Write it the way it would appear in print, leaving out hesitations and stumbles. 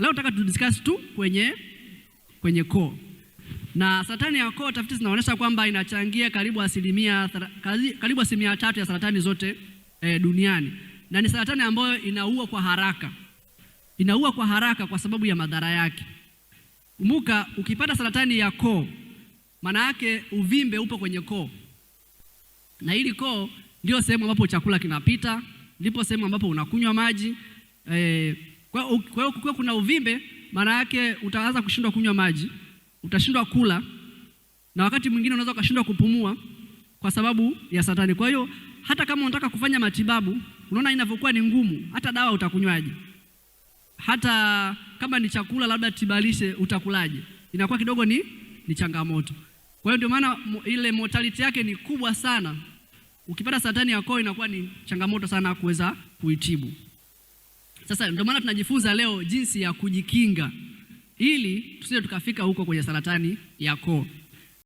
Leo nataka tudiscuss tu kwenye koo. Na saratani ya koo, tafiti zinaonyesha kwamba inachangia karibu asilimia 3 ya saratani zote duniani. Na ni saratani ambayo inaua kwa haraka. Inaua kwa haraka kwa sababu ya madhara yake. Kumbuka, ukipata saratani ya koo, maana yake uvimbe upo kwenye koo. Na hili koo ndio sehemu ambapo chakula kinapita, ndipo sehemu ambapo unakunywa maji. Kwa hiyo kukiwa kuna uvimbe, maana yake utaanza kushindwa kunywa maji, utashindwa kula, na wakati mwingine unaweza ukashindwa kupumua kwa sababu ya saratani. Kwa hiyo hata kama unataka kufanya matibabu, unaona inavyokuwa ni ngumu, hata dawa utakunywaje? Hata kama ni chakula labda tibalishe utakulaje? Inakuwa kidogo ni changamoto. Kwa hiyo ndio maana ile mortality yake ni kubwa sana. Ukipata saratani ya koo inakuwa ni changamoto sana kuweza kuitibu. Sasa ndio maana tunajifunza leo jinsi ya kujikinga ili tusije tukafika huko kwenye saratani ya koo.